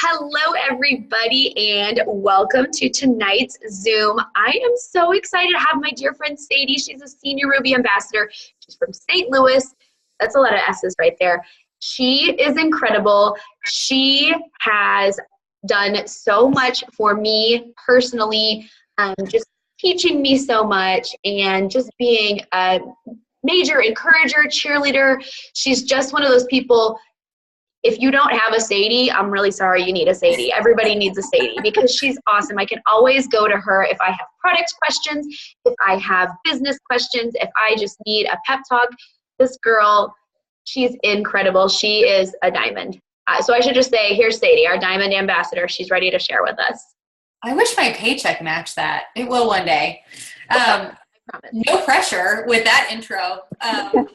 Hello, everybody, and welcome to tonight's Zoom. I am so excited to have my dear friend Sadie. She's a senior Ruby ambassador. She's from St. Louis. That's a lot of S's right there. She is incredible. She has done so much for me personally, just teaching me so much and just being a major encourager, cheerleader. She's just one of those people. If you don't have a Sadie, I'm really sorry you need a Sadie. Everybody needs a Sadie because she's awesome. I can always go to her if I have product questions, if I have business questions, if I just need a pep talk. This girl, she's incredible. She is a diamond. So I should just say, here's Sadie, our diamond ambassador. She's ready to share with us. I wish my paycheck matched that. It will one day. I promise. No pressure with that intro, by the way.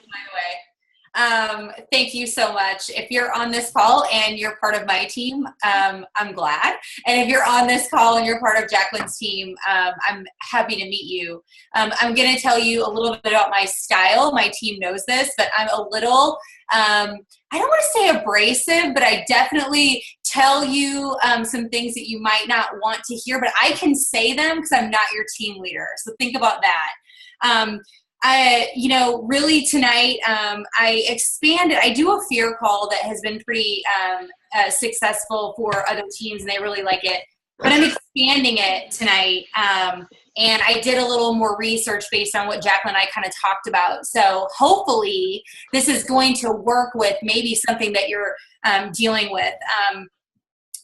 Thank you so much. If you're on this call and you're part of my team, I'm glad. And if you're on this call and you're part of Jacqueline's team, I'm happy to meet you. I'm going to tell you a little bit about my style. My team knows this, but I'm a little, I don't want to say abrasive, but I definitely tell you some things that you might not want to hear, but I can say them because I'm not your team leader. So think about that. Really tonight, I expanded. I do a fear call that has been pretty successful for other teams, and they really like it. But I'm expanding it tonight, and I did a little more research based on what Jacqueline and I kind of talked about. So hopefully this is going to work with maybe something that you're dealing with,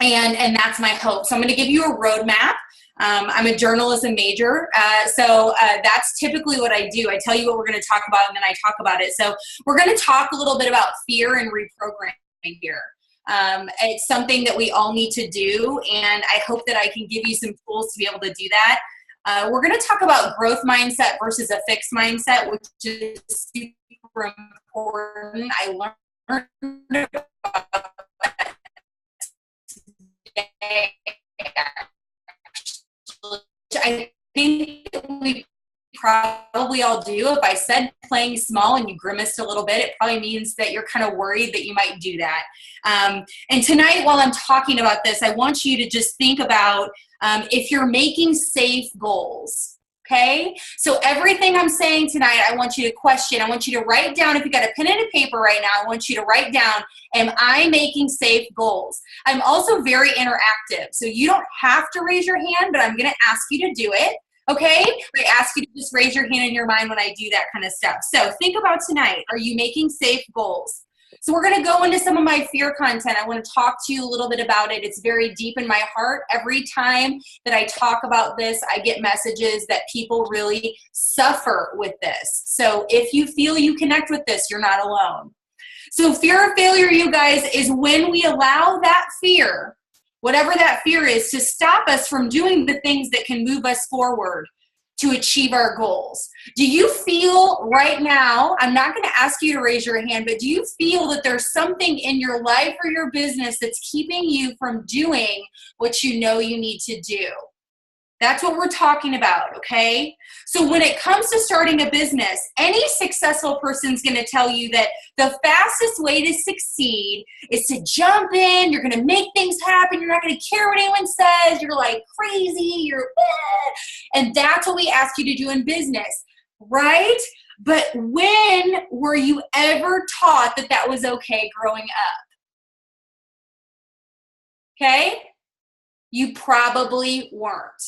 and that's my hope. So I'm going to give you a roadmap. I'm a journalism major, so that's typically what I do. I tell you what we're going to talk about, and then I talk about it. So we're going to talk a little bit about fear and reprogramming here. It's something that we all need to do, and I hope that I can give you some tools to be able to do that. We're going to talk about growth mindset versus a fixed mindset, which is super important. I learned about that today. I think that we probably all do. If I said playing small and you grimaced a little bit, it probably means that you're kind of worried that you might do that. And tonight, while I'm talking about this, I want you to just think about if you're making safe goals. Okay? So everything I'm saying tonight, I want you to question. I want you to write down, if you got a pen and a paper right now, I want you to write down, am I making safe goals? I'm also very interactive. So you don't have to raise your hand, but I'm going to ask you to do it. Okay? I ask you to just raise your hand in your mind when I do that kind of stuff. So think about tonight. Are you making safe goals? So we're going to go into some of my fear content. I want to talk to you a little bit about it. It's very deep in my heart. Every time that I talk about this, I get messages that people really suffer with this. So if you feel you connect with this, you're not alone. So fear of failure, you guys, is when we allow that fear, whatever that fear is, to stop us from doing the things that can move us forward to achieve our goals. Do you feel right now, I'm not going to ask you to raise your hand, but do you feel that there's something in your life or your business that's keeping you from doing what you know you need to do? That's what we're talking about, okay? So when it comes to starting a business, any successful person's going to tell you that the fastest way to succeed is to jump in. You're going to make things happen. You're not going to care what anyone says. You're like crazy. And that's what we ask you to do in business, right? But when were you ever taught that that was okay growing up? Okay? You probably weren't.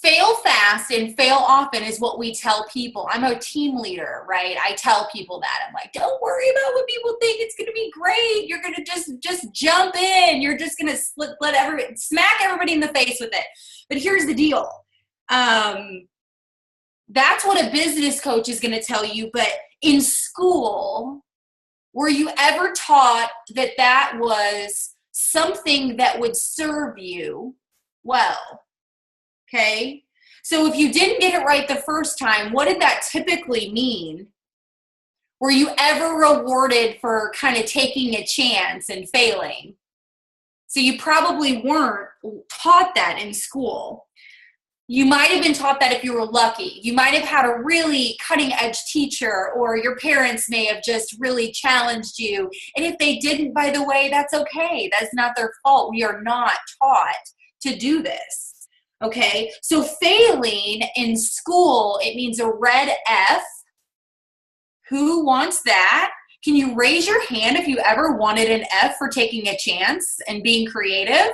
Fail fast and fail often is what we tell people. I'm a team leader, right? I tell people that. I'm like, don't worry about what people think. It's going to be great. You're going to just jump in. You're just going to smack everybody in the face with it. But here's the deal. That's what a business coach is going to tell you. But in school, were you ever taught that that was something that would serve you well? Okay, so if you didn't get it right the first time, what did that typically mean? Were you ever rewarded for kind of taking a chance and failing? So you probably weren't taught that in school. You might have been taught that if you were lucky. You might have had a really cutting edge teacher, or your parents may have just really challenged you. And if they didn't, by the way, that's okay. That's not their fault. We are not taught to do this. Okay, so failing in school, it means a red F. Who wants that? Can you raise your hand if you ever wanted an F for taking a chance and being creative?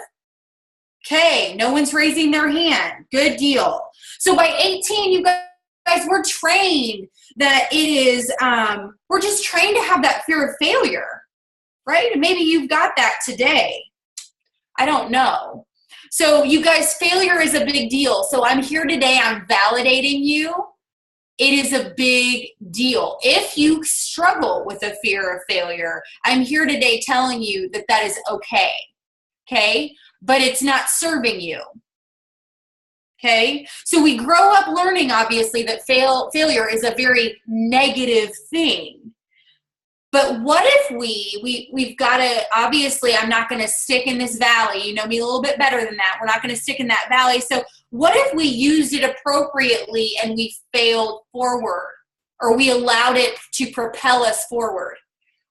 Okay, no one's raising their hand. Good deal. So by 18, you guys, we're trained that it is, we're just trained to have that fear of failure, right? Maybe you've got that today. I don't know. So you guys, failure is a big deal. So I'm here today, I'm validating you. It is a big deal. If you struggle with a fear of failure, I'm here today telling you that that is okay. Okay? But it's not serving you. Okay? So we grow up learning, obviously, that failure is a very negative thing. But what if we've got to, obviously, I'm not going to stick in this valley. You know me a little bit better than that. We're not going to stick in that valley. So what if we used it appropriately and we failed forward, or we allowed it to propel us forward?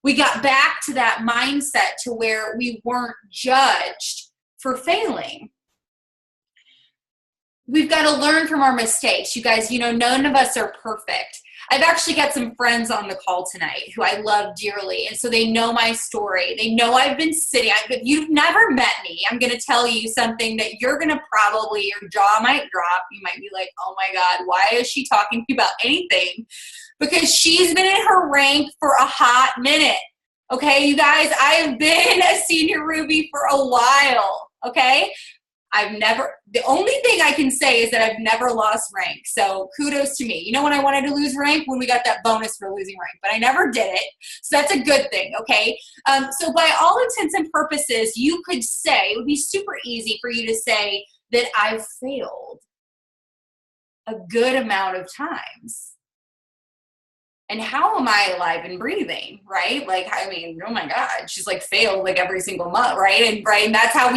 We got back to that mindset to where we weren't judged for failing. We've got to learn from our mistakes. You guys, you know, none of us are perfect. I've actually got some friends on the call tonight who I love dearly, and so they know my story. They know I've been sitting. If you've never met me, I'm going to tell you something that you're going to probably, your jaw might drop. You might be like, oh my God, why is she talking about anything? Because she's been in her rank for a hot minute. Okay, you guys, I have been a senior Ruby for a while. Okay, the only thing I can say is that I've never lost rank. So kudos to me. You know when I wanted to lose rank? When we got that bonus for losing rank, but I never did it. So that's a good thing, okay? So by all intents and purposes, you could say, it would be super easy for you to say that I've failed a good amount of times. And how am I alive and breathing, right? Like, I mean, oh my God, she's like failed like every single month, right? And that's how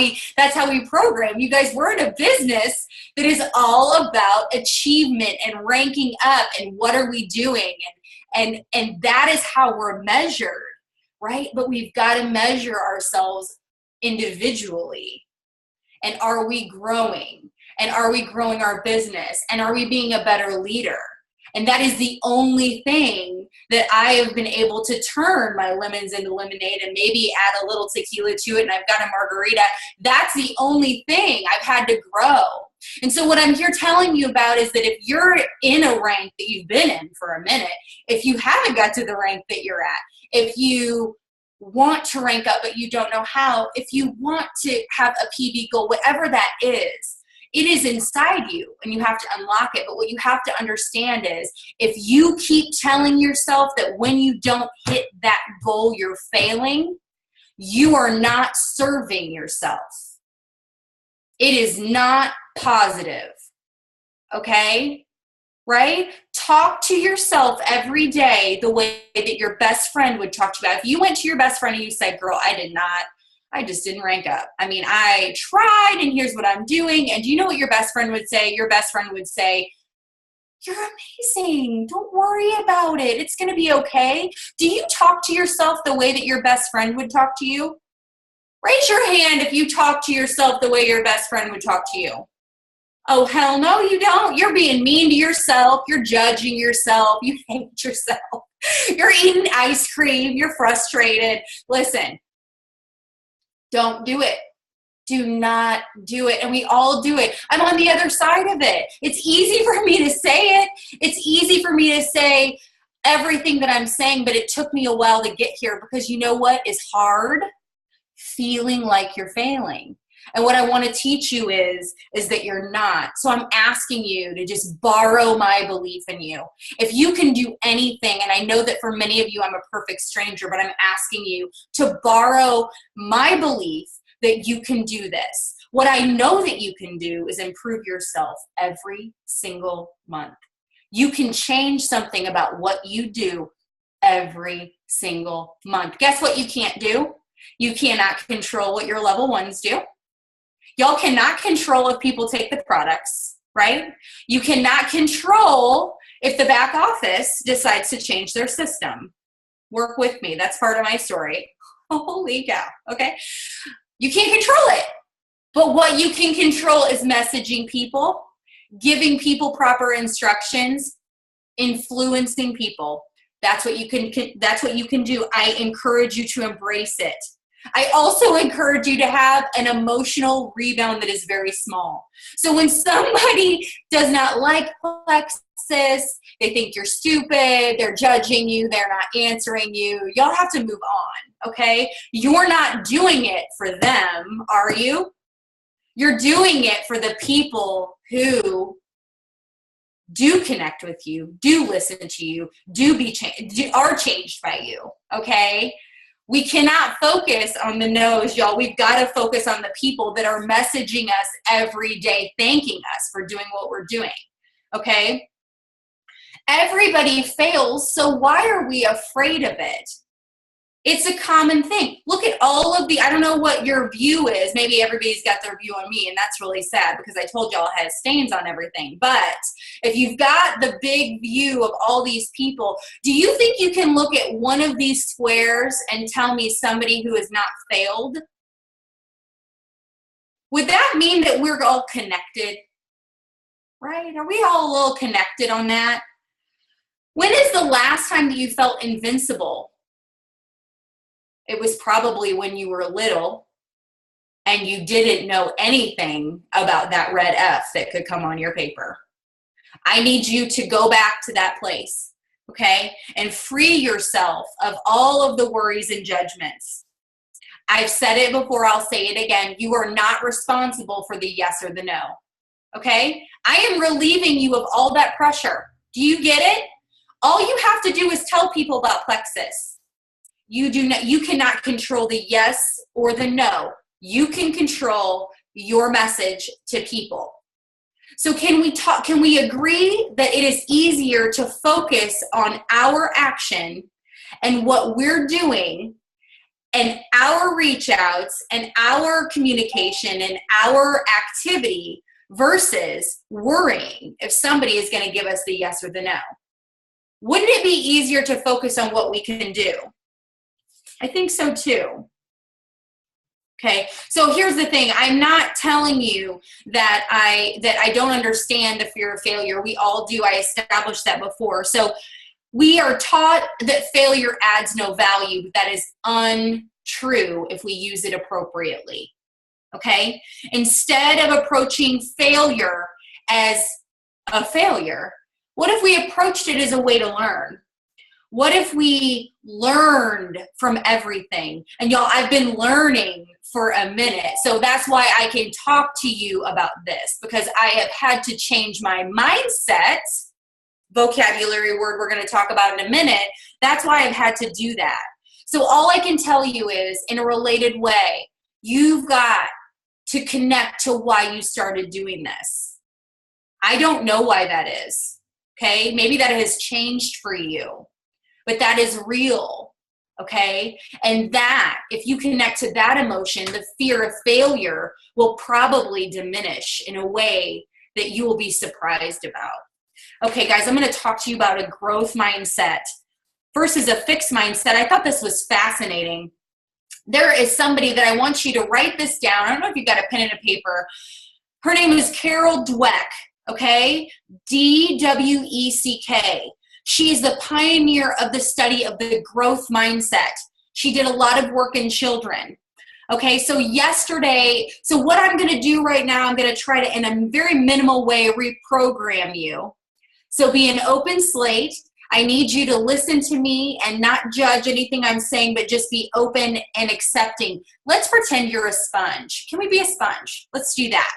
we program. You guys, we're in a business that is all about achievement and ranking up and what are we doing? And that is how we're measured, right? But we've got to measure ourselves individually. And are we growing? And are we growing our business? And are we being a better leader? And that is the only thing that I have been able to turn my lemons into lemonade and maybe add a little tequila to it, and I've got a margarita. That's the only thing I've had to grow. And so what I'm here telling you about is that if you're in a rank that you've been in for a minute, if you haven't got to the rank that you're at, if you want to rank up but you don't know how, if you want to have a PB goal, whatever that is, it is inside you and you have to unlock it. But what you have to understand is if you keep telling yourself that when you don't hit that goal, you're failing, you are not serving yourself. It is not positive. Okay? Right? Talk to yourself every day the way that your best friend would talk to you about. If you went to your best friend and you said, girl, I just didn't rank up. I mean, I tried and here's what I'm doing. And do you know what your best friend would say? Your best friend would say, you're amazing. Don't worry about it. It's going to be okay. Do you talk to yourself the way that your best friend would talk to you? Raise your hand if you talk to yourself the way your best friend would talk to you. Oh, hell no, you don't. You're being mean to yourself. You're judging yourself. You hate yourself. You're eating ice cream. You're frustrated. Listen. Don't do it. Do not do it. And we all do it. I'm on the other side of it. It's easy for me to say it. It's easy for me to say everything that I'm saying, but it took me a while to get here because you know what is hard? Feeling like you're failing. And what I want to teach you is that you're not. So I'm asking you to just borrow my belief in you. If you can do anything, and I know that for many of you, I'm a perfect stranger, but I'm asking you to borrow my belief that you can do this. What I know that you can do is improve yourself every single month. You can change something about what you do every single month. Guess what you can't do? You cannot control what your level ones do. Y'all cannot control if people take the products. right? You cannot control if the back office decides to change their system. Work with me. That's part of my story. Holy cow. Okay. You can't control it. But what you can control is messaging people, giving people proper instructions, influencing people. That's what you can do. I encourage you to embrace it. I also encourage you to have an emotional rebound that is very small. So when somebody does not like Plexus, they think you're stupid, they're judging you, they're not answering you, y'all have to move on, okay? You're not doing it for them, are you? You're doing it for the people who do connect with you, do listen to you, are changed by you, okay? We cannot focus on the no's, y'all. We've got to focus on the people that are messaging us every day, thanking us for doing what we're doing, okay? Everybody fails, so why are we afraid of it? It's a common thing. Look at all of I don't know what your view is. Maybe everybody's got their view on me, and that's really sad because I told y'all I had stains on everything. But if you've got the big view of all these people, do you think you can look at one of these squares and tell me somebody who has not failed? Would that mean that we're all connected? Right? Are we all a little connected on that? When is the last time that you felt invincible? It was probably when you were little and you didn't know anything about that red F that could come on your paper. I need you to go back to that place, okay, and free yourself of all of the worries and judgments. I've said it before, I'll say it again. You are not responsible for the yes or the no, okay? I am relieving you of all that pressure. Do you get it? All you have to do is tell people about Plexus. You cannot control the yes or the no. You can control your message to people. So can we agree that it is easier to focus on our action and what we're doing and our reach outs and our communication and our activity versus worrying if somebody is going to give us the yes or the no? Wouldn't it be easier to focus on what we can do? I think so too. Okay, so here's the thing. I'm not telling you that I don't understand the fear of failure. We all do. I established that before. So we are taught that failure adds no value, but that is untrue if we use it appropriately. Okay, instead of approaching failure as a failure, what if we approached it as a way to learn? What if we learned from everything? And y'all, I've been learning for a minute. So that's why I can talk to you about this, because I have had to change my mindset, vocabulary word we're going to talk about in a minute. That's why I've had to do that. So all I can tell you is, in a related way, you've got to connect to why you started doing this. I don't know why that is. Okay? Maybe that has changed for you. But that is real, okay? And that, if you connect to that emotion, the fear of failure will probably diminish in a way that you will be surprised about. Okay, guys, I'm going to talk to you about a growth mindset versus a fixed mindset. I thought this was fascinating. There is somebody that I want you to write this down. I don't know if you've got a pen and a paper. Her name is Carol Dweck, okay? D-W-E-C-K. She is the pioneer of the study of the growth mindset. She did a lot of work in children. Okay, so what I'm going to do right now, I'm going to try to, in a very minimal way, reprogram you. So be an open slate. I need you to listen to me and not judge anything I'm saying, but just be open and accepting. Let's pretend you're a sponge. Can we be a sponge? Let's do that.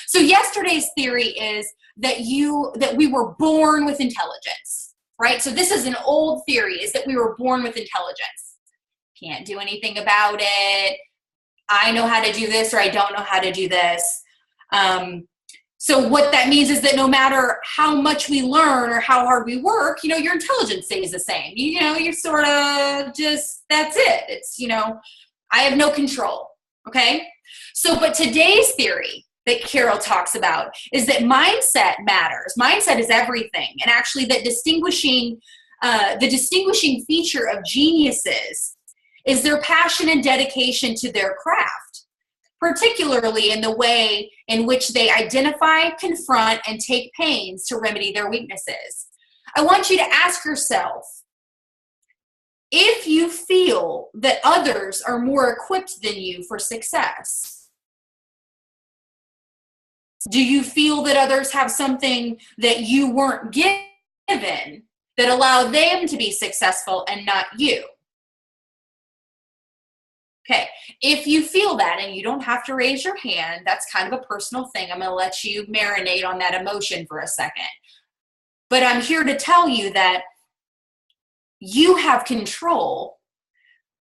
So yesterday's theory is that we were born with intelligence. Right? So this is an old theory, is that we were born with intelligence. Can't do anything about it. I know how to do this, or I don't know how to do this. So what that means is that no matter how much we learn or how hard we work, your intelligence stays the same. You're sort of just, that's it. It's, I have no control. Okay? So, but today's theory that Carol talks about is that mindset matters. Mindset is everything. And actually the distinguishing feature of geniuses is their passion and dedication to their craft, particularly in the way in which they identify, confront, and take pains to remedy their weaknesses. I want you to ask yourself, if you feel that others are more equipped than you for success, do you feel that others have something that you weren't given that allowed them to be successful and not you? Okay, if you feel that, and you don't have to raise your hand, that's kind of a personal thing. I'm going to let you marinate on that emotion for a second. But I'm here to tell you that you have control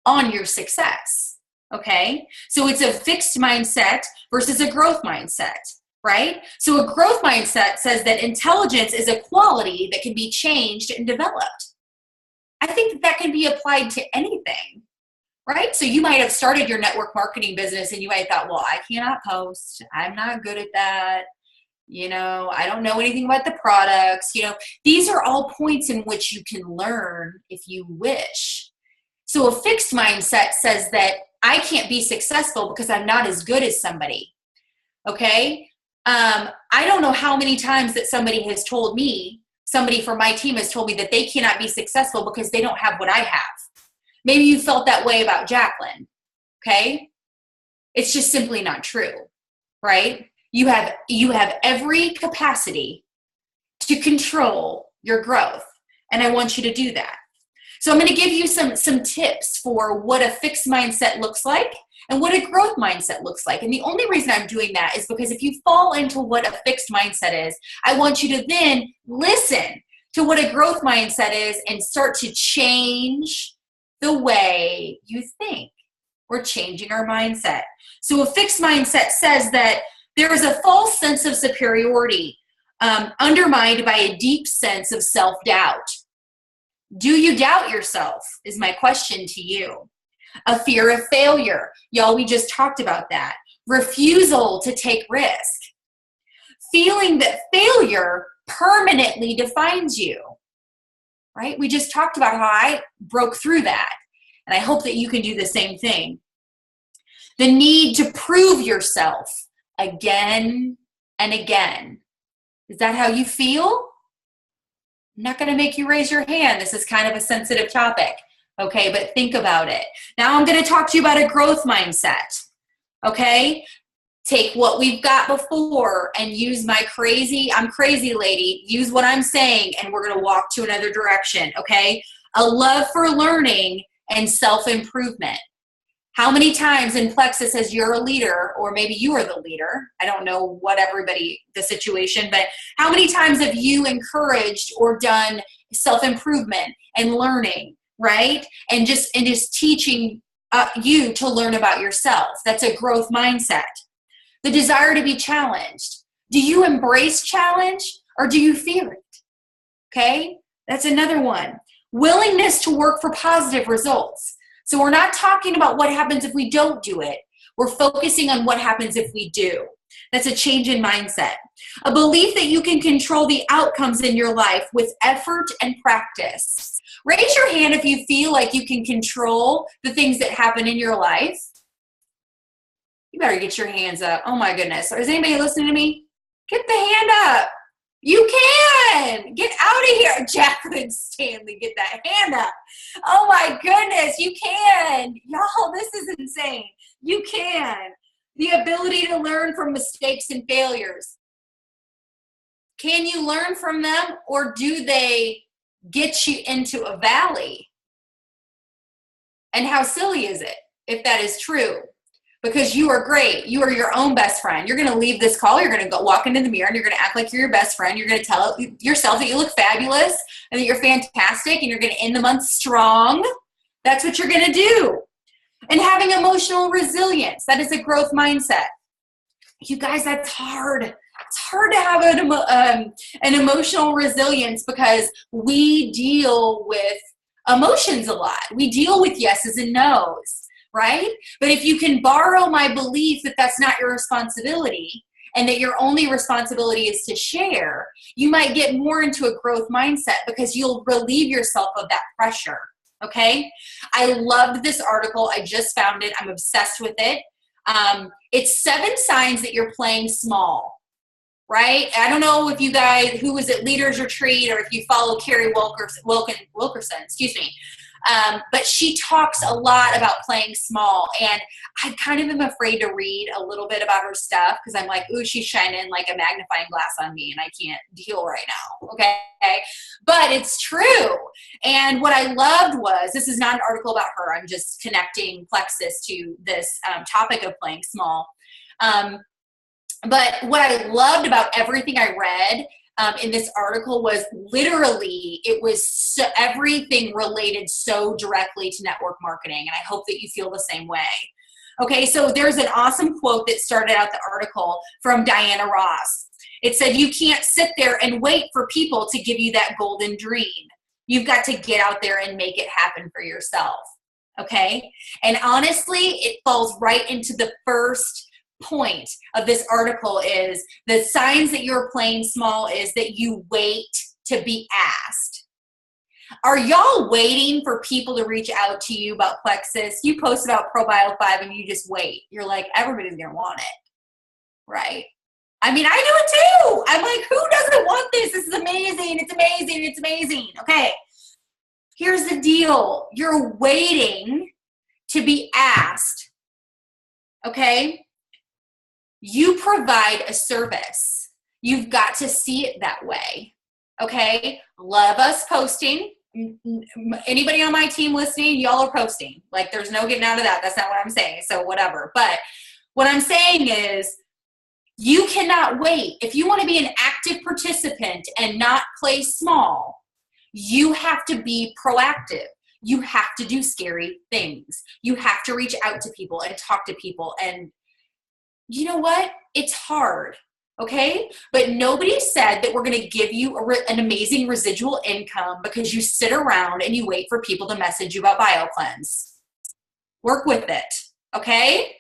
on your success, okay? So it's a fixed mindset versus a growth mindset, right? So a growth mindset says that intelligence is a quality that can be changed and developed. I think that can be applied to anything, right? So you might have started your network marketing business and you might have thought, well, I cannot post. I'm not good at that. You know, I don't know anything about the products. You know, these are all points in which you can learn if you wish. So a fixed mindset says that I can't be successful because I'm not as good as somebody. Okay? I don't know how many times that somebody has told me, somebody from my team has told me that they cannot be successful because they don't have what I have. Maybe you felt that way about Jacqueline. Okay? It's just simply not true, right? You have every capacity to control your growth, and I want you to do that. So I'm going to give you some tips for what a fixed mindset looks like and what a growth mindset looks like. And the only reason I'm doing that is because if you fall into what a fixed mindset is, I want you to then listen to what a growth mindset is and start to change the way you think. We're changing our mindset. So a fixed mindset says that there is a false sense of superiority undermined by a deep sense of self-doubt. Do you doubt yourself is my question to you. A fear of failure. Y'all, we just talked about that. Refusal to take risk. Feeling that failure permanently defines you. Right? We just talked about how I broke through that. And I hope that you can do the same thing. The need to prove yourself again and again. Is that how you feel? I'm not going to make you raise your hand. This is kind of a sensitive topic. Okay, but think about it. Now I'm going to talk to you about a growth mindset. Okay? Take what we've got before and use my I'm crazy lady, use what I'm saying, and we're going to walk to another direction. Okay? A love for learning and self-improvement. How many times in Plexus as you're a leader, or maybe you are the leader, I don't know what the situation, but how many times have you encouraged or done self-improvement and learning, right? And just teaching you to learn about yourself. That's a growth mindset. The desire to be challenged. Do you embrace challenge or do you fear it? Okay, that's another one. Willingness to work for positive results. So we're not talking about what happens if we don't do it. We're focusing on what happens if we do. That's a change in mindset. A belief that you can control the outcomes in your life with effort and practice. Raise your hand if you feel like you can control the things that happen in your life. You better get your hands up. Oh my goodness. Is anybody listening to me? Get the hand up. You can. Get out of here. Jacqueline Stanley, get that hand up. Oh my goodness, you can. Y'all, this is insane. You can. The ability to learn from mistakes and failures. Can you learn from them, or do they get you into a valley? And how silly is it if that is true? Because you are great. You are your own best friend. You're going to leave this call. You're going to go walk into the mirror and you're going to act like you're your best friend. You're going to tell yourself that you look fabulous and that you're fantastic and you're going to end the month strong. That's what you're going to do. And having emotional resilience. That is a growth mindset. You guys, that's hard. It's hard to have an emotional resilience because we deal with emotions a lot. We deal with yeses and nos. Right? But if you can borrow my belief that that's not your responsibility and that your only responsibility is to share, you might get more into a growth mindset because you'll relieve yourself of that pressure. Okay. I loved this article. I just found it. I'm obsessed with it. It's 7 signs that you're playing small. Right? I don't know if you guys, who was at Leaders Retreat, or if you follow Carrie Wilkerson, excuse me. But she talks a lot about playing small, and I kind of am afraid to read a little bit about her stuff because I'm like, ooh, she's shining like a magnifying glass on me and I can't deal right now. Okay. But it's true. And what I loved was, this is not an article about her. I'm just connecting Plexus to this topic of playing small. But what I loved about everything I read in this article was literally, it was everything related so directly to network marketing. And I hope that you feel the same way. Okay, so there's an awesome quote that started out the article from Diana Ross. It said, you can't sit there and wait for people to give you that golden dream. You've got to get out there and make it happen for yourself. Okay, and honestly, it falls right into the first point of this article. Is the signs that you're playing small is that you wait to be asked. Are y'all waiting for people to reach out to you about Plexus? You post about ProBio 5 and you just wait. You're like, everybody's gonna want it, right? I mean, I do it too. I'm like, who doesn't want this? This is amazing. It's amazing. It's amazing. Okay, here's the deal. You're waiting to be asked. Okay, you provide a service. You've got to see it that way. Okay, love us posting. Anybody on my team listening, y'all are posting. Like, there's no getting out of that. That's not what I'm saying. So whatever. But what I'm saying is, you cannot wait. If you want to be an active participant and not play small, you have to be proactive. You have to do scary things. You have to reach out to people and talk to people. And you know what? It's hard. Okay? But nobody said that we're going to give you an amazing residual income because you sit around and you wait for people to message you about BioCleanse. Work with it. Okay?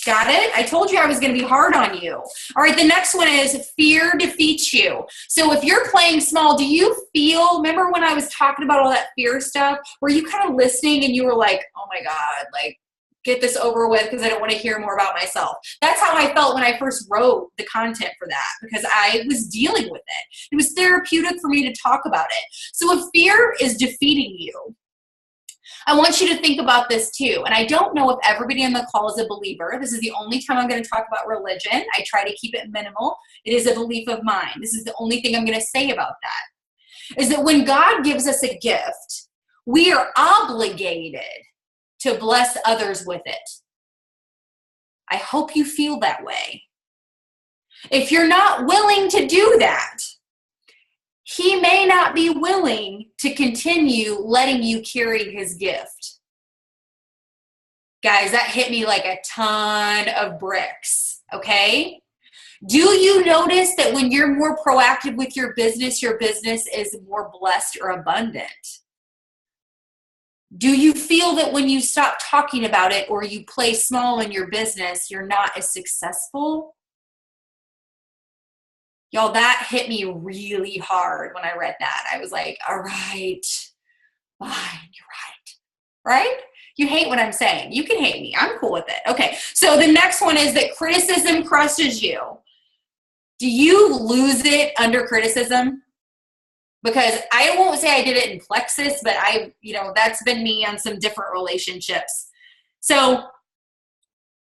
Got it? I told you I was going to be hard on you. All right, the next one is fear defeats you. So if you're playing small, do you feel, remember when I was talking about all that fear stuff? Were you kind of listening and you were like, oh my God, like, get this over with because I don't want to hear more about myself. That's how I felt when I first wrote the content for that, because I was dealing with it. It was therapeutic for me to talk about it. So if fear is defeating you, I want you to think about this too. And I don't know if everybody on the call is a believer. This is the only time I'm going to talk about religion. I try to keep it minimal. It is a belief of mine. This is the only thing I'm going to say about that, is that when God gives us a gift, we are obligated to bless others with it. I hope you feel that way. If you're not willing to do that, He may not be willing to continue letting you carry His gift. Guys, that hit me like a ton of bricks, okay? Do you notice that when you're more proactive with your business is more blessed or abundant? Do you feel that when you stop talking about it or you play small in your business, you're not as successful? Y'all, that hit me really hard when I read that. I was like, all right, fine, you're right. Right? You hate what I'm saying. You can hate me. I'm cool with it. Okay, so the next one is that criticism crushes you. Do you lose it under criticism? Because I won't say I did it in Plexus, but that's been me on some different relationships. So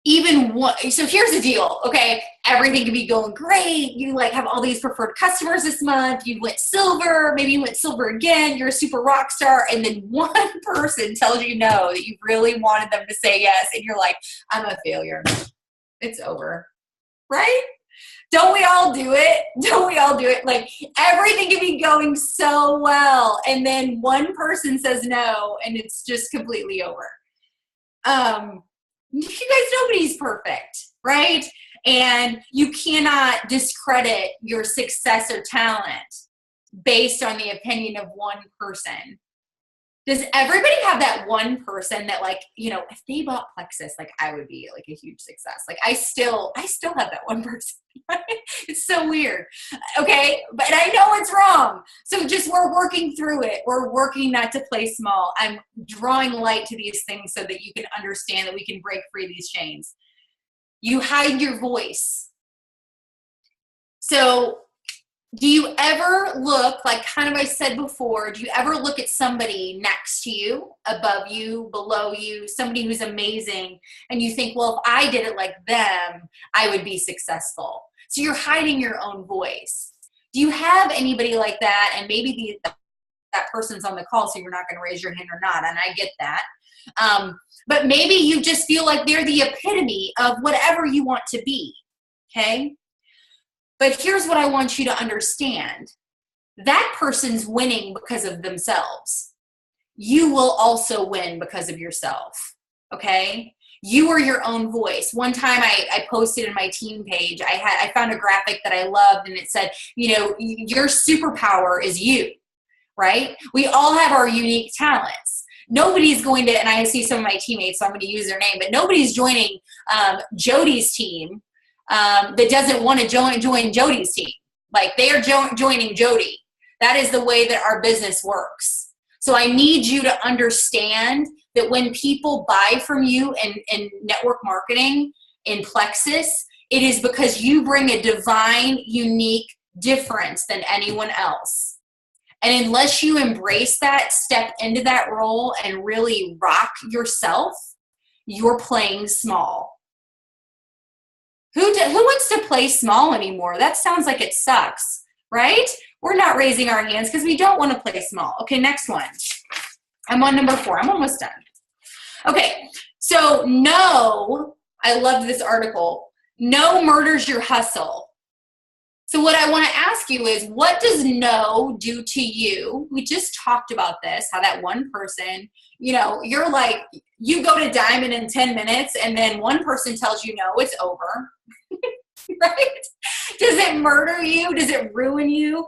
here's the deal, okay? Everything can be going great. You like have all these preferred customers this month. You went silver, maybe you went silver again. You're a super rock star. And then one person tells you no, that you really wanted them to say yes. And you're like, I'm a failure. It's over, right? Don't we all do it? Don't we all do it? Like, everything can be going so well, and then one person says no, and it's just completely over. You guys, nobody's perfect, right? And you cannot discredit your success or talent based on the opinion of one person. Does everybody have that one person that, like, if they bought Plexus, like, I would be like a huge success? Like, I still have that one person. It's so weird. Okay. But I know it's wrong. So just, we're working through it. We're working not to play small. I'm drawing light to these things so that you can understand that we can break free these chains. You hide your voice. So do you ever look, like kind of I said before, do you ever look at somebody next to you, above you, below you, somebody who's amazing, and you think, well, if I did it like them, I would be successful. So you're hiding your own voice. Do you have anybody like that? And maybe that person's on the call, so you're not going to raise your hand or not, and I get that. But maybe you just feel like they're the epitome of whatever you want to be, okay? But here's what I want you to understand. That person's winning because of themselves. You will also win because of yourself, okay? You are your own voice. One time I posted in my team page, I found a graphic that I loved, and it said, you know, your superpower is you, right? We all have our unique talents. Nobody's going to, and I see some of my teammates, so I'm going to use their name, but nobody's joining Jody's team that doesn't want to join Jody's team. Like, they are joining Jody. That is the way that our business works. So I need you to understand that when people buy from you in network marketing, in Plexus, it is because you bring a divine, unique difference than anyone else. And unless you embrace that, step into that role and really rock yourself, you're playing small. Who wants to play small anymore? That sounds like it sucks, right? We're not raising our hands because we don't want to play small. Okay, next one. I'm on number 4. I'm almost done. Okay, so no, I love this article. No murders your hustle. So what I want to ask you is, what does no do to you? We just talked about this, how that one person, you know, you're like, you go to Diamond in 10 minutes and then one person tells you no, it's over. Right? Does it murder you? Does it ruin you?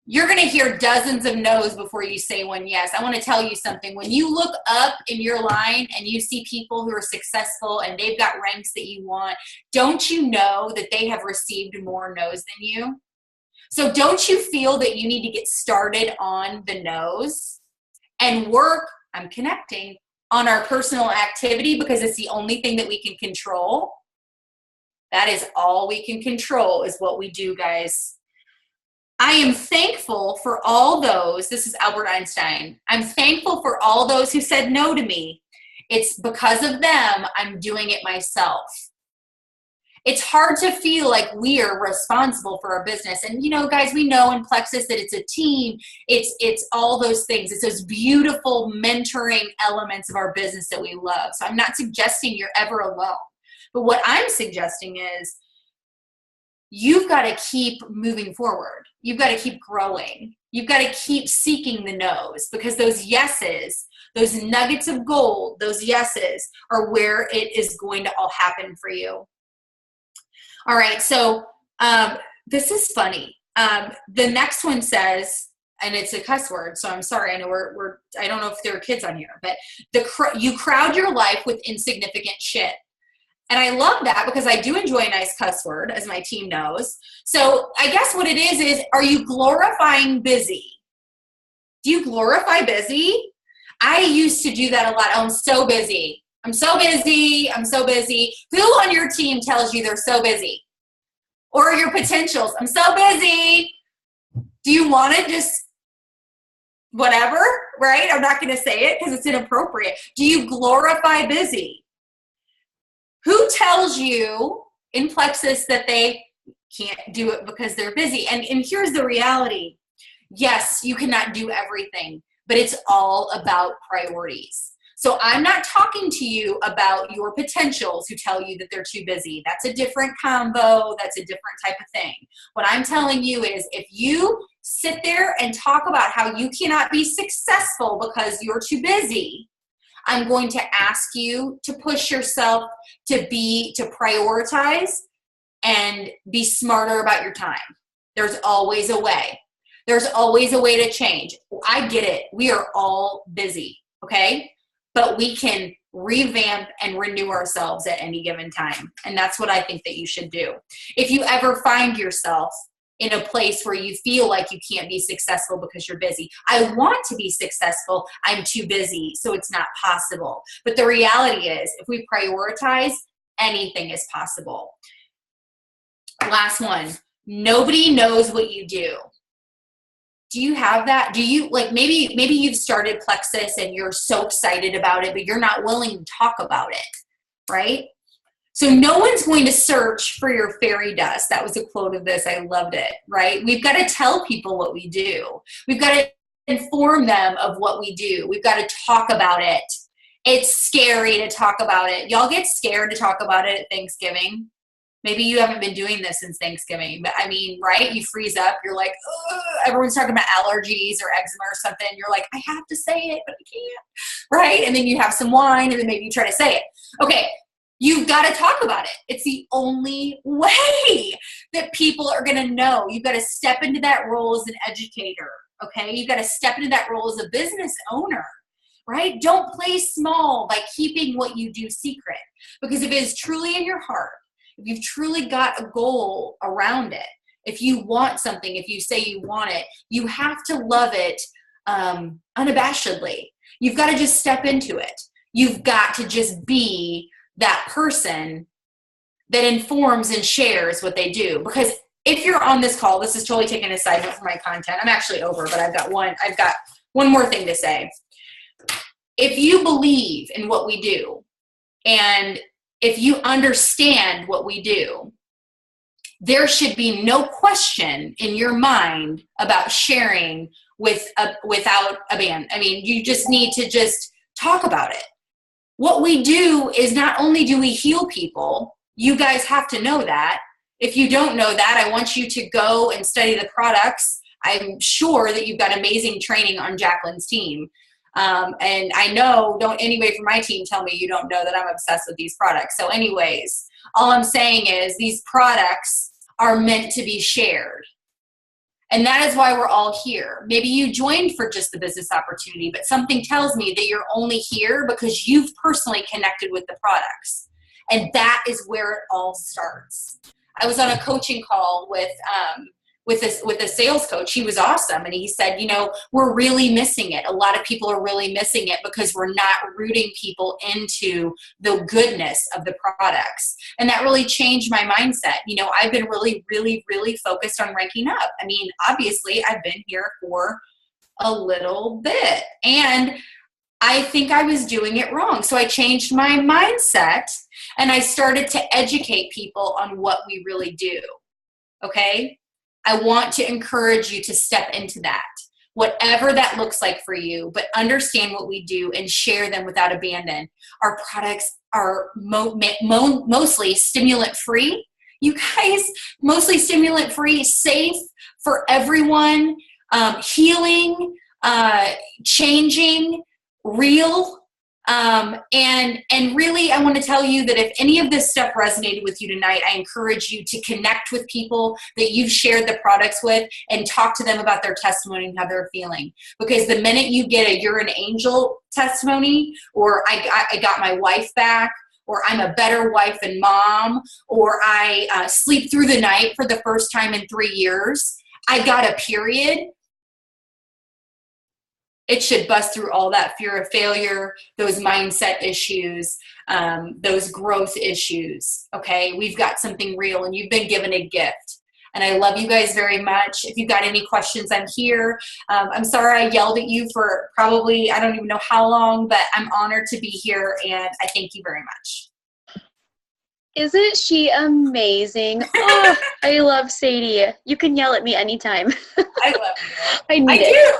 You're going to hear dozens of no's before you say one yes. I want to tell you something. When you look up in your line and you see people who are successful and they've got ranks that you want, don't you know that they have received more no's than you? So don't you feel that you need to get started on the no's and work, I'm connecting, on our personal activity, because it's the only thing that we can control? That is all we can control, is what we do, guys. I am thankful for all those, this is Albert Einstein, I'm thankful for all those who said no to me. It's because of them I'm doing it myself. It's hard to feel like we are responsible for our business. And you know, guys, we know in Plexus that it's a team. It's all those things. It's those beautiful mentoring elements of our business that we love. So I'm not suggesting you're ever alone. But what I'm suggesting is you've got to keep moving forward. You've got to keep growing. You've got to keep seeking the no's, because those yeses, those nuggets of gold, those yeses are where it is going to all happen for you. All right, so this is funny. The next one says, and it's a cuss word, so I'm sorry. I know I don't know if there are kids on here, but you crowd your life with insignificant shit. And I love that, because I do enjoy a nice cuss word, as my team knows. So I guess what it is are you glorifying busy? Do you glorify busy? I used to do that a lot. Oh, I'm so busy. I'm so busy. I'm so busy. Who on your team tells you they're so busy? Or your potentials? I'm so busy. Do you want to just whatever, right? I'm not going to say it because it's inappropriate. Do you glorify busy? Who tells you in Plexus that they can't do it because they're busy? And here's the reality. Yes, you cannot do everything, but it's all about priorities. So I'm not talking to you about your potentials who tell you that they're too busy. That's a different combo. That's a different type of thing. What I'm telling you is, if you sit there and talk about how you cannot be successful because you're too busy, I'm going to ask you to push yourself to prioritize and be smarter about your time. There's always a way. There's always a way to change. I get it. We are all busy, okay? But we can revamp and renew ourselves at any given time. And that's what I think that you should do. If you ever find yourself in a place where you feel like you can't be successful because you're busy. I want to be successful. I'm too busy, so it's not possible. But the reality is, if we prioritize, anything is possible. Last one. Nobody knows what you do. Do you have that? Do you, like, maybe you've started Plexus and you're so excited about it, but you're not willing to talk about it, right? So no one's going to search for your fairy dust. That was a quote of this. I loved it, right? We've got to tell people what we do. We've got to inform them of what we do. We've got to talk about it. It's scary to talk about it. Y'all get scared to talk about it at Thanksgiving. Maybe you haven't been doing this since Thanksgiving, but I mean, right? You freeze up. You're like, ugh. Everyone's talking about allergies or eczema or something. You're like, I have to say it, but I can't, right? And then you have some wine and then maybe you try to say it. Okay. You've got to talk about it. It's the only way that people are going to know. You've got to step into that role as an educator, okay? You've got to step into that role as a business owner, right? Don't play small by keeping what you do secret. Because if it is truly in your heart, if you've truly got a goal around it, if you want something, if you say you want it, you have to love it unabashedly. You've got to just step into it. You've got to just be that person that informs and shares what they do. Because if you're on this call, this is totally taking a side note from my content. I'm actually over, but I've got one more thing to say. If you believe in what we do, and if you understand what we do, there should be no question in your mind about sharing without abandon. I mean, you just need to just talk about it. What we do is not only do we heal people, you guys have to know that. If you don't know that, I want you to go and study the products. I'm sure that you've got amazing training on Jacqueline's team. And I know, don't anybody from my team tell me you don't know that I'm obsessed with these products. So anyways, all I'm saying is these products are meant to be shared. And that is why we're all here. Maybe you joined for just the business opportunity, but something tells me that you're only here because you've personally connected with the products. And that is where it all starts. I was on a coaching call with a sales coach. He was awesome. And he said, you know, we're really missing it. A lot of people are really missing it because we're not rooting people into the goodness of the products. And that really changed my mindset. You know, I've been really, really, really focused on ranking up. I mean, obviously I've been here for a little bit and I think I was doing it wrong. So I changed my mindset and I started to educate people on what we really do. Okay? I want to encourage you to step into that, whatever that looks like for you, but understand what we do and share them without abandon. Our products are mostly stimulant-free. You guys, mostly stimulant-free, safe for everyone, healing, changing, real. And really, I want to tell you that if any of this stuff resonated with you tonight, I encourage you to connect with people that you've shared the products with and talk to them about their testimony and how they're feeling. Because the minute you get a "you're an angel" testimony, or I got my wife back, or I'm a better wife and mom, or I sleep through the night for the first time in 3 years, I got a period, it should bust through all that fear of failure, those mindset issues, those growth issues, okay? We've got something real, and you've been given a gift. And I love you guys very much. If you've got any questions, I'm here. I'm sorry I yelled at you for probably, I don't even know how long, but I'm honored to be here, and I thank you very much. Isn't she amazing? Oh, I love Sadie. You can yell at me anytime. I love you. I need it.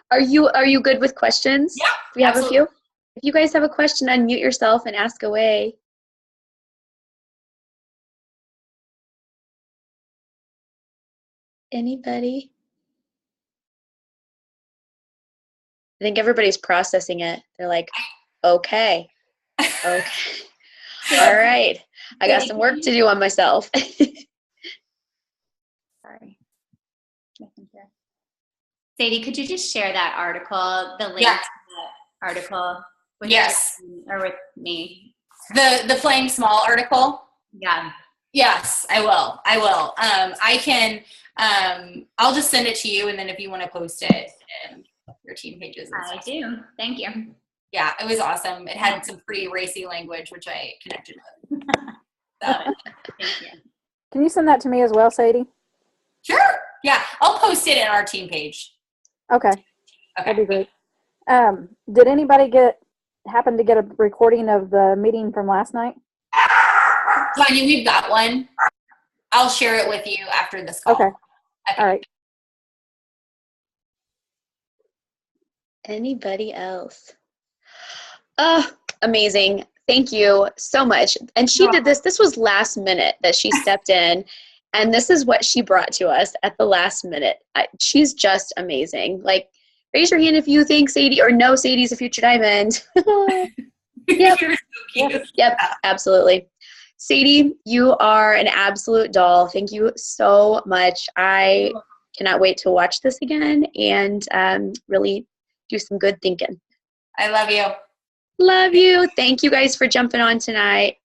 Are you good with questions? Yeah. We have absolutely. a few. If you guys have a question, unmute yourself and ask away. Anybody? I think everybody's processing it. They're like, okay. All right. I got some work to do on myself. Sorry. Sadie, could you just share that article, the link Yeah. to article with Yes. you or with me. The playing small article? Yeah. Yes, I will. I can, I'll just send it to you, and then if you want to post it in your team pages and I stuff. do. Thank you. Yeah, it was awesome. It had some pretty racy language, which I connected with. So. Thank you. Can you send that to me as well, Sadie? Sure. Yeah, I'll post it in our team page. Okay. That'd be great. Did anybody happen to get a recording of the meeting from last night? Tanya, we've got one. I'll share it with you after this call. Okay. All right. Anybody else? Oh, amazing. Thank you so much. And she did this. This was last minute that she stepped in. And this is what she brought to us at the last minute. She's just amazing. Like, raise your hand if you think Sadie, or no, Sadie's a future diamond. Yep. You're so cute. Yep, absolutely. Sadie, you are an absolute doll. Thank you so much. I cannot wait to watch this again and really do some good thinking. I love you. Love you. Thank you guys for jumping on tonight.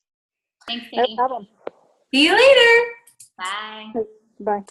Thanks, No Sadie. problem. See you later. Bye. Bye.